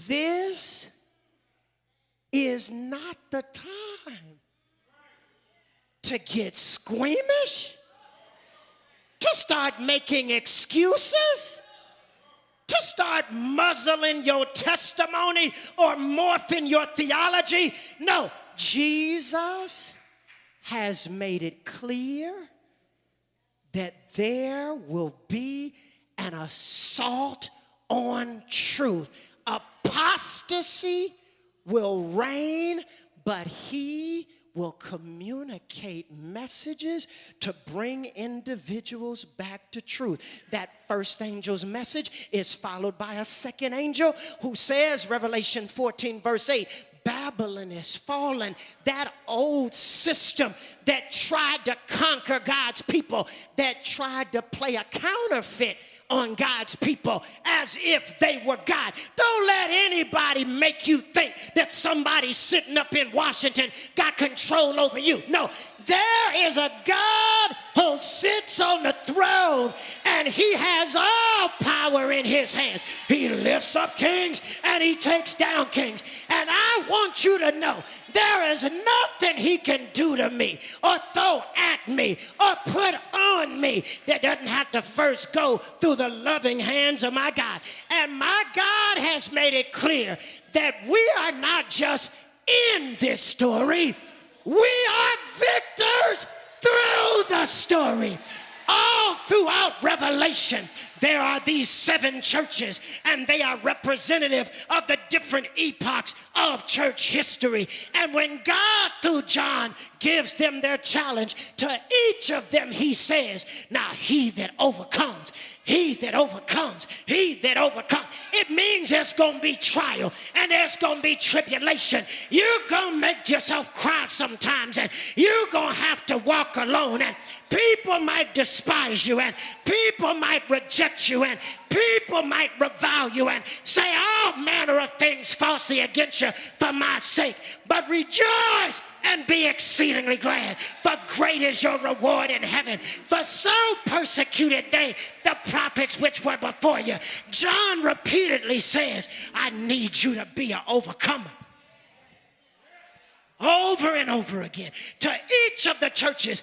This is not the time to get squeamish, to start making excuses, to start muzzling your testimony or morphing your theology. No, Jesus has made it clear that there will be an assault on truth. Apostasy will reign, but he will communicate messages to bring individuals back to truth. That first angel's message is followed by a second angel who says, Revelation 14 verse 8, Babylon is fallen. That old system that tried to conquer God's people, that tried to play a counterfeit on God's people as if they were God. Don't let anybody make you think that somebody sitting up in Washington got control over you. No, there is a God who sits on the throne and he has all power in his hands. He lifts up kings and he takes down kings. And I want you to know there is nothing he can do to me or throw at me or put on me that doesn't have to first go through the loving hands of my God. And my God has made it clear that we are not just in this story, we are victors through the story. All throughout Revelation, there are these 7 churches, and they are representative of the different epochs of church history. And when God, through John, gives them their challenge, to each of them he says, now he that overcomes, he that overcomes, he that overcomes. It means there's going to be trial and there's going to be tribulation. You're going to make yourself cry sometimes, and you're going to have to walk alone, and people might despise you, and people might reject you, and people might revile you and say all manner of things falsely against you for my sake. But rejoice and be exceedingly glad, for great is your reward in heaven. For so persecuted they the prophets which were before you. John repeatedly says, I need you to be an overcomer. Over and over again. To each of the churches,